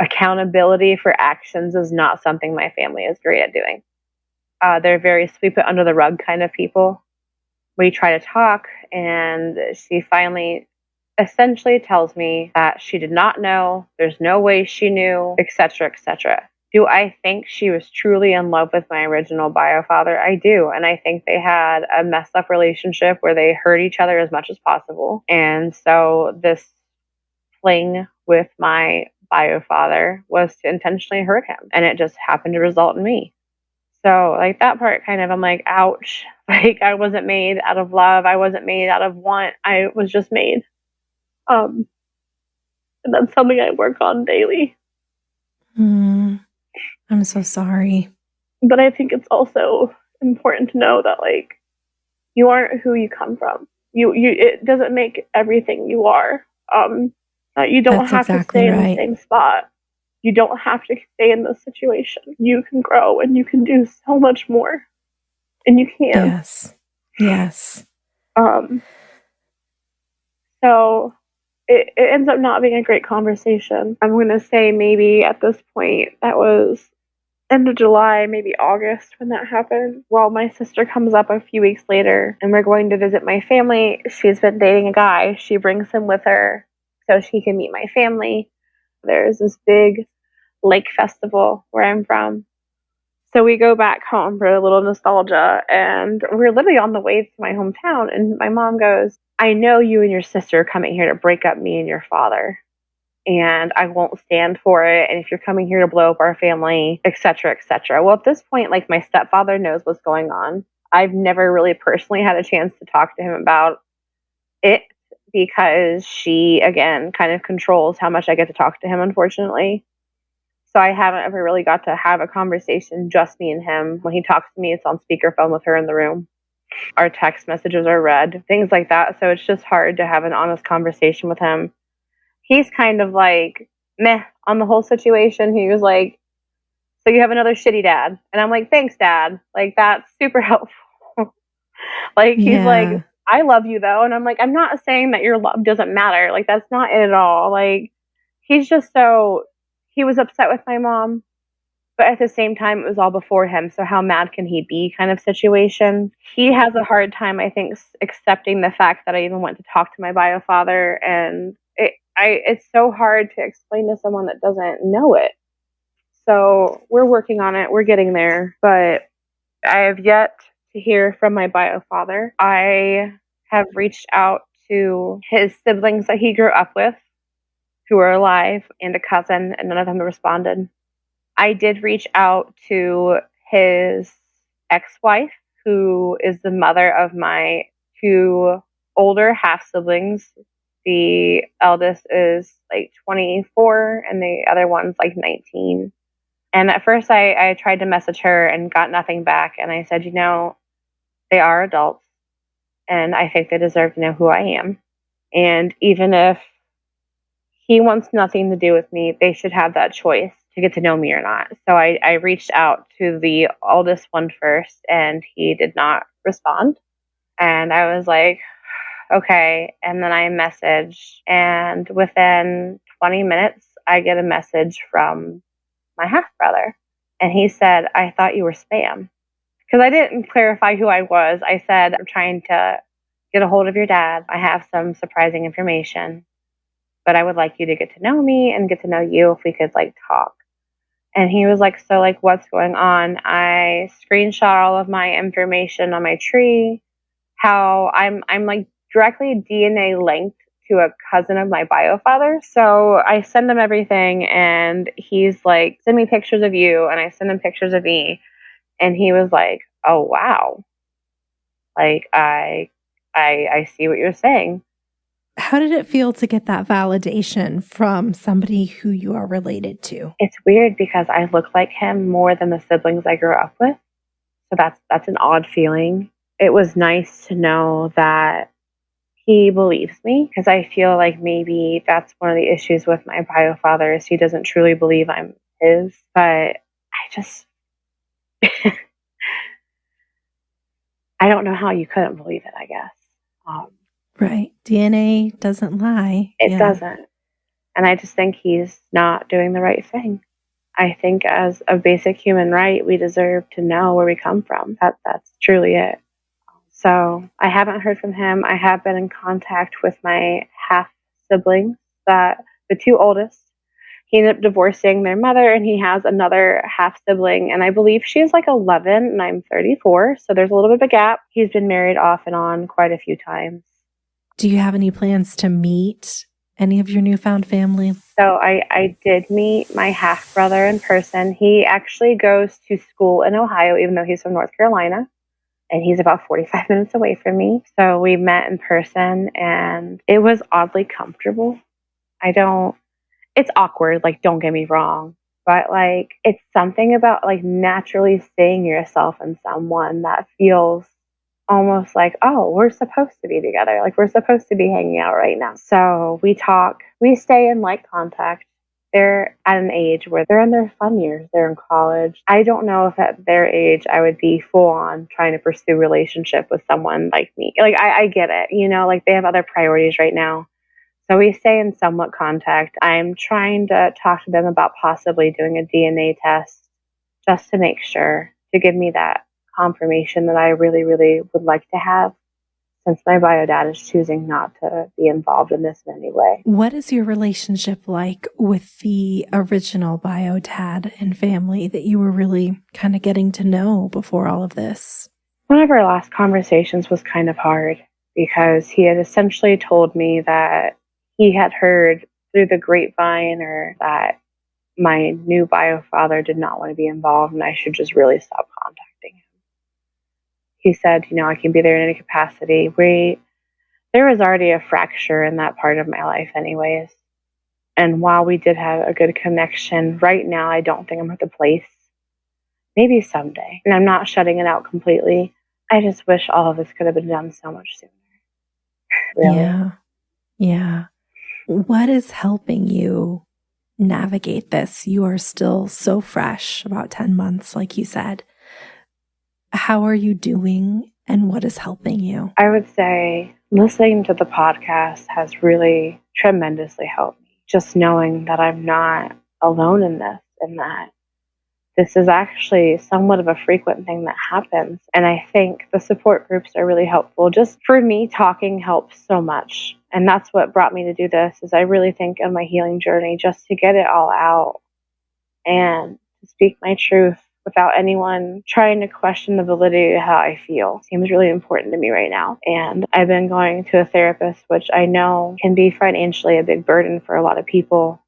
S5: Accountability for actions is not something my family is great at doing. They're very sweep it under the rug kind of people. We try to talk, and she finally essentially tells me that she did not know, there's no way she knew, etc., etc. Do I think she was truly in love with my original bio father? I do. And I think they had a messed up relationship where they hurt each other as much as possible. And so this fling with my bio father was to intentionally hurt him. And it just happened to result in me. So like that part kind of, I'm like, ouch. Like I wasn't made out of love. I wasn't made out of want. I was just made. And that's something I work on daily.
S6: I'm so sorry.
S5: But I think it's also important to know that like you aren't who you come from. You it doesn't make everything you are. You don't
S6: That's
S5: have
S6: exactly
S5: to stay
S6: right.
S5: in the same spot. You don't have to stay in this situation. You can grow and you can do so much more. And you can.
S6: Yes.
S5: So it ends up not being a great conversation. I'm going to say maybe at this point, that was end of July, maybe August when that happened. Well, my sister comes up a few weeks later and we're going to visit my family. She's been dating a guy. She brings him with her so she can meet my family. There's this big lake festival where I'm from. So we go back home for a little nostalgia, and we're literally on the way to my hometown, and my mom goes, I know you and your sister are coming here to break up me and your father, and I won't stand for it, and if you're coming here to blow up our family, etc., etc. Well, at this point, like, my stepfather knows what's going on. I've never really personally had a chance to talk to him about it because she, again, kind of controls how much I get to talk to him, unfortunately. So I haven't ever really got to have a conversation, just me and him. When he talks to me, it's on speakerphone with her in the room. Our text messages are read, things like that. So it's just hard to have an honest conversation with him. He's kind of like, meh, on the whole situation. He was like, so you have another shitty dad. And I'm like, thanks, Dad. Like, that's super helpful. Like, he's like, I love you, though. And I'm like, I'm not saying that your love doesn't matter. Like, that's not it at all. Like, he's just so... He was upset with my mom, but at the same time, it was all before him. So how mad can he be kind of situation? He has a hard time, I think, accepting the fact that I even went to talk to my bio father. And it's so hard to explain to someone that doesn't know it. So we're working on it. We're getting there. But I have yet to hear from my bio father. I have reached out to his siblings that he grew up with, who are alive, and a cousin, and none of them responded. I did reach out to his ex-wife, who is the mother of my two older half-siblings. The eldest is like 24, and the other one's like 19. And at first I tried to message her and got nothing back, and I said, they are adults, and I think they deserve to know who I am. And even if he wants nothing to do with me, they should have that choice to get to know me or not. So I reached out to the oldest one first, and he did not respond. And I was like, okay. And then I messaged, and within 20 minutes, I get a message from my half-brother. And he said, I thought you were spam. Because I didn't clarify who I was. I said, I'm trying to get a hold of your dad. I have some surprising information, but I would like you to get to know me and get to know you if we could like talk. And he was like, so like, what's going on? I screenshot all of my information on my tree, how I'm like directly DNA linked to a cousin of my bio father. So I send him everything, and he's like, send me pictures of you. And I send him pictures of me. And he was like, oh, wow. Like, I see what you're saying.
S6: How did it feel to get that validation from somebody who you are related to?
S5: It's weird because I look like him more than the siblings I grew up with. So that's an odd feeling. It was nice to know that he believes me, because I feel like maybe that's one of the issues with my bio father is he doesn't truly believe I'm his. But I just, I don't know how you couldn't believe it, I guess.
S6: Right. DNA doesn't lie.
S5: It doesn't. And I just think he's not doing the right thing. I think as a basic human right, we deserve to know where we come from. That's truly it. So I haven't heard from him. I have been in contact with my half siblings, that the two oldest. He ended up divorcing their mother, and he has another half sibling, and I believe she's like 11 and I'm 34, so there's a little bit of a gap. He's been married off and on quite a few times.
S6: Do you have any plans to meet any of your newfound family?
S5: So I did meet my half brother in person. He actually goes to school in Ohio, even though he's from North Carolina, and he's about 45 minutes away from me. So we met in person, and it was oddly comfortable. It's awkward, like, don't get me wrong, but like, it's something about like naturally seeing yourself in someone that feels almost like, oh, we're supposed to be together. Like, we're supposed to be hanging out right now. So we talk, we stay in like contact. They're at an age where they're in their fun years. They're in college. I don't know if at their age I would be full on trying to pursue a relationship with someone like me. Like, I get it, like they have other priorities right now. So we stay in somewhat contact. I'm trying to talk to them about possibly doing a DNA test just to make sure, to give me that confirmation that I really, really would like to have, since my bio dad is choosing not to be involved in this in any way.
S6: What is your relationship like with the original bio dad and family that you were really kind of getting to know before all of this?
S5: One of our last conversations was kind of hard because he had essentially told me that he had heard through the grapevine, or that my new bio father did not want to be involved and I should just really stop contacting him. He said, I can be there in any capacity. There was already a fracture in that part of my life anyways. And while we did have a good connection, right now I don't think I'm at the place. Maybe someday. And I'm not shutting it out completely. I just wish all of this could have been done so much sooner. Really.
S6: Yeah. What is helping you navigate this? You are still so fresh, about 10 months, like you said. How are you doing, and what is helping you?
S5: I would say listening to the podcast has really tremendously helped me. Just knowing that I'm not alone in this, and that this is actually somewhat of a frequent thing that happens. And I think the support groups are really helpful. Just for me, talking helps so much. And that's what brought me to do this, is I really think in my healing journey, just to get it all out and to speak my truth without anyone trying to question the validity of how I feel seems really important to me right now. And I've been going to a therapist, which I know can be financially a big burden for a lot of people.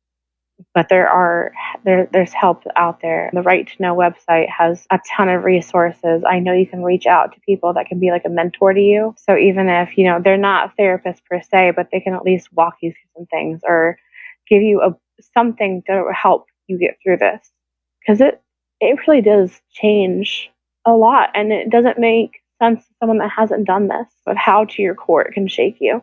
S5: But there's help out there. The Right to Know website has a ton of resources. I know you can reach out to people that can be like a mentor to you. So even if, they're not therapists per se, but they can at least walk you through some things or give you something to help you get through this. Because it really does change a lot. And it doesn't make sense to someone that hasn't done this, but how to your core it can shake you.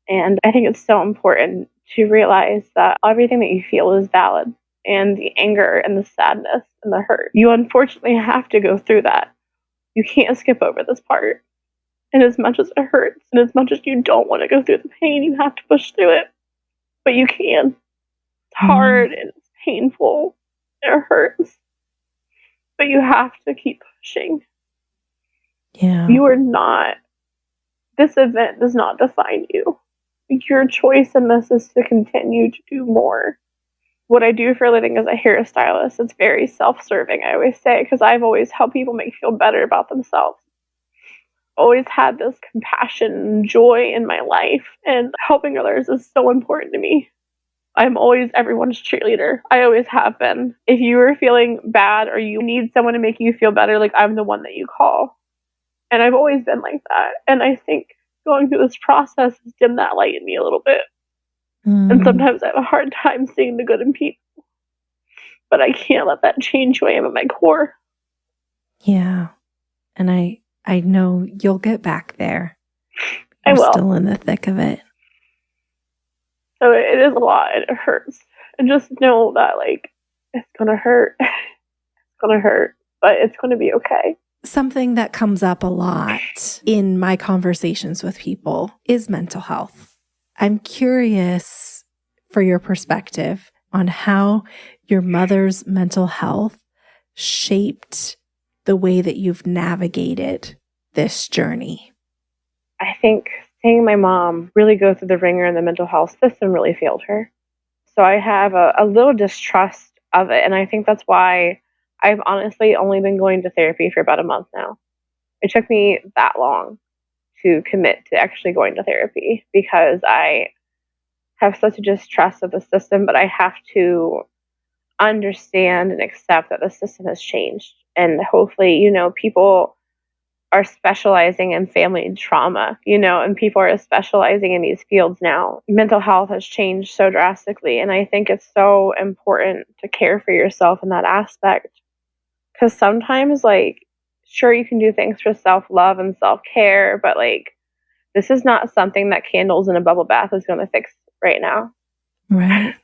S5: And I think it's so important to realize that everything that you feel is valid, and the anger and the sadness and the hurt. You unfortunately have to go through that. You can't skip over this part. And as much as it hurts, and as much as you don't want to go through the pain, you have to push through it. But you can. It's hard and it's painful. It hurts. But you have to keep pushing.
S6: Yeah.
S5: This event does not define you. Your choice in this is to continue to do more. What I do for a living as a hairstylist, it's very self-serving, I always say, because I've always helped people make feel better about themselves. Always had this compassion and joy in my life, and helping others is so important to me. I'm always everyone's cheerleader. I always have been. If you are feeling bad or you need someone to make you feel better, like, I'm the one that you call. And I've always been like that. And I think going through this process has dimmed that light in me a little bit. And sometimes I have a hard time seeing the good in people. But I can't let that change who I am at my core.
S6: Yeah. And I know you'll get back there.
S5: I will.
S6: You're still in the thick of it.
S5: So it is a lot, and it hurts. And just know that, it's going to hurt. It's going to hurt. But it's going to be okay.
S6: Something that comes up a lot in my conversations with people is mental health. I'm curious for your perspective on how your mother's mental health shaped the way that you've navigated this journey.
S5: I think seeing my mom really go through the ringer in the mental health system really failed her. So I have a little distrust of it. And I think that's why I've honestly only been going to therapy for about a month now. It took me that long to commit to actually going to therapy because I have such a distrust of the system, but I have to understand and accept that the system has changed. And hopefully, people are specializing in family trauma, and people are specializing in these fields now. Mental health has changed so drastically. And I think it's so important to care for yourself in that aspect. Because sometimes, sure, you can do things for self-love and self-care, but, this is not something that candles in a bubble bath is going to fix right now.
S6: Right.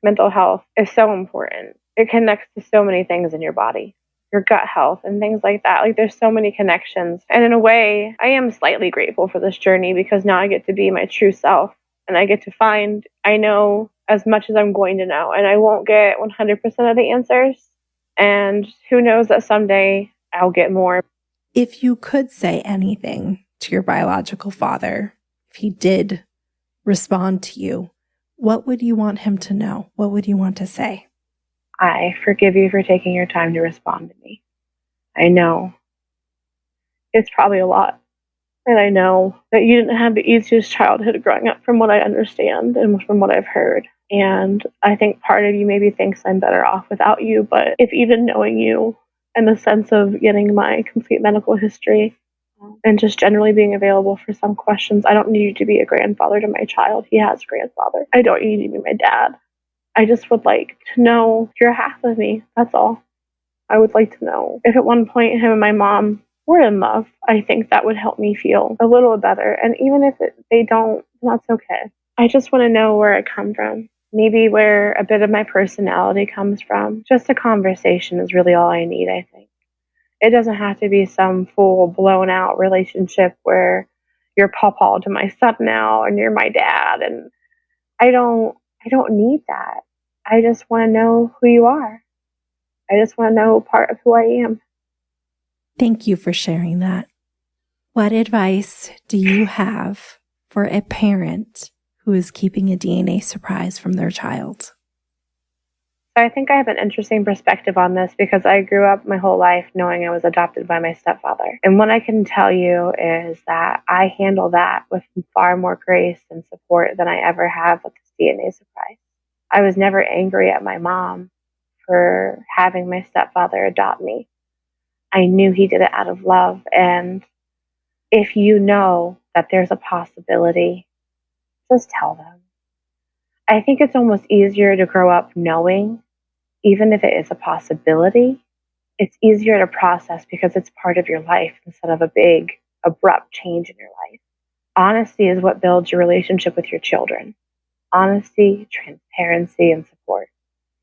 S5: Mental health is so important. It connects to so many things in your body, your gut health and things like that. There's so many connections. And in a way, I am slightly grateful for this journey because now I get to be my true self and I get to I know as much as I'm going to know, and I won't get 100% of the answers. And who knows that someday I'll get more.
S6: If you could say anything to your biological father, if he did respond to you, what would you want him to know? What would you want to say?
S5: I forgive you for taking your time to respond to me. I know it's probably a lot. And I know that you didn't have the easiest childhood growing up from what I understand and from what I've heard. And I think part of you maybe thinks I'm better off without you. But if even knowing you in the sense of getting my complete medical history and just generally being available for some questions, I don't need you to be a grandfather to my child. He has a grandfather. I don't need you to be my dad. I just would like to know you're half of me. That's all. I would like to know if at one point him and my mom were in love. I think that would help me feel a little better. And even if they don't, that's okay. I just want to know where I come from. Maybe where a bit of my personality comes from. Just a conversation is really all I need, I think. It doesn't have to be some full blown out relationship where you're pawpaw to my son now and you're my dad. And I don't need that. I just want to know who you are. I just want to know part of who I am.
S6: Thank you for sharing that. What advice do you have for a parent who is keeping a DNA surprise from their child?
S5: I think I have an interesting perspective on this because I grew up my whole life knowing I was adopted by my stepfather. And what I can tell you is that I handle that with far more grace and support than I ever have with this DNA surprise. I was never angry at my mom for having my stepfather adopt me. I knew he did it out of love. And if you know that there's a possibility, just tell them. I think it's almost easier to grow up knowing, even if it is a possibility, it's easier to process because it's part of your life instead of a big, abrupt change in your life. Honesty is what builds your relationship with your children. Honesty, transparency, and support.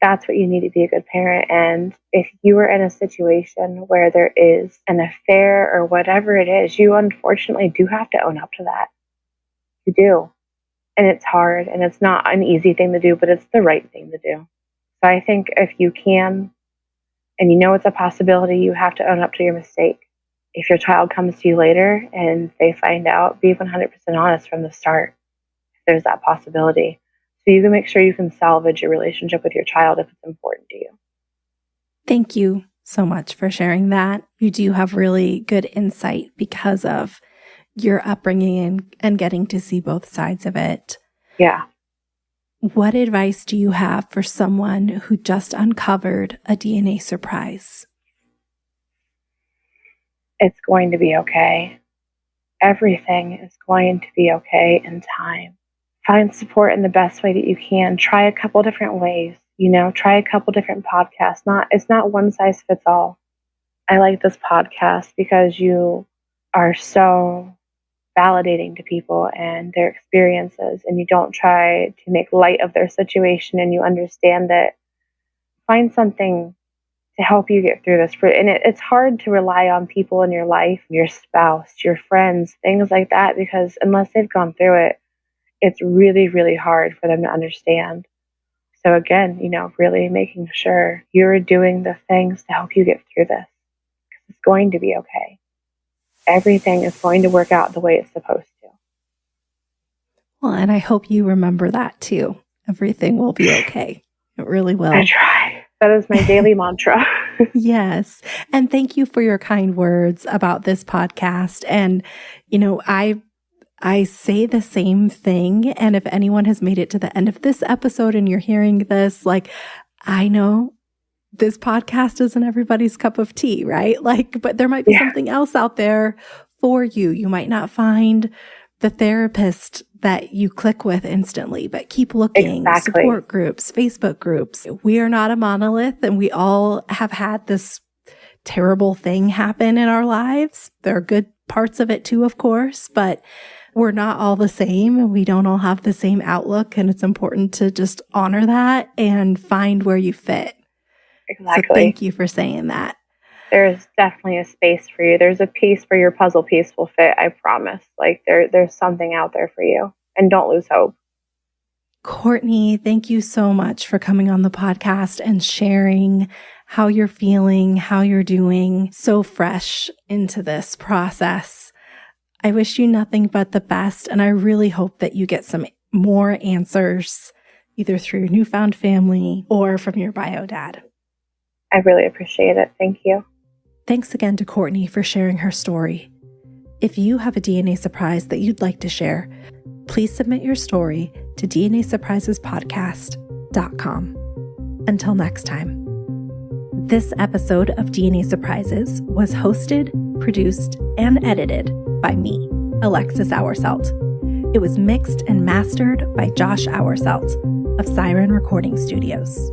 S5: That's what you need to be a good parent. And if you are in a situation where there is an affair or whatever it is, you unfortunately do have to own up to that. You do. And it's hard and it's not an easy thing to do, but it's the right thing to do. So I think if you can, and you know it's a possibility, you have to own up to your mistake. If your child comes to you later and they find out, be 100% honest from the start. If there's that possibility. So you can make sure you can salvage your relationship with your child if it's important to you.
S6: Thank you so much for sharing that. You do have really good insight because of your upbringing and getting to see both sides of it.
S5: Yeah.
S6: What advice do you have for someone who just uncovered a DNA surprise?
S5: It's going to be okay. Everything is going to be okay in time. Find support in the best way that you can. Try a couple different ways. Try a couple different podcasts. It's not one size fits all. I like this podcast because you are so validating to people and their experiences, and you don't try to make light of their situation, and you understand that. Find something to help you get through this. And it's hard to rely on people in your life, your spouse, your friends, things like that, because unless they've gone through it, it's really, really hard for them to understand. So again, really making sure you're doing the things to help you get through this. It's going to be okay. Everything is going to work out the way it's supposed to.
S6: Well, and I hope you remember that too. Everything will be okay. It really will.
S5: I try. That is my daily mantra.
S6: Yes. And thank you for your kind words about this podcast. And, I say the same thing. And if anyone has made it to the end of this episode and you're hearing this, I know this podcast isn't everybody's cup of tea, right? But there might be something else out there for you. You might not find the therapist that you click with instantly, but keep looking.
S5: Exactly.
S6: Support groups, Facebook groups. We are not a monolith, and we all have had this terrible thing happen in our lives. There are good parts of it too, of course, but we're not all the same, and we don't all have the same outlook, and it's important to just honor that and find where you fit.
S5: Exactly.
S6: So thank you for saying that.
S5: There's definitely a space for you. There's a piece where your puzzle piece will fit, I promise. There's something out there for you. And don't lose hope.
S6: Courtney, thank you so much for coming on the podcast and sharing how you're feeling, how you're doing, so fresh into this process. I wish you nothing but the best, and I really hope that you get some more answers, either through your newfound family or from your bio dad.
S5: I really appreciate it. Thank you.
S6: Thanks again to Courtney for sharing her story. If you have a DNA surprise that you'd like to share, please submit your story to DNAsurprisespodcast.com. Until next time. This episode of DNA Surprises was hosted, produced, and edited by me, Alexis Auerselt. It was mixed and mastered by Josh Auerselt of Siren Recording Studios.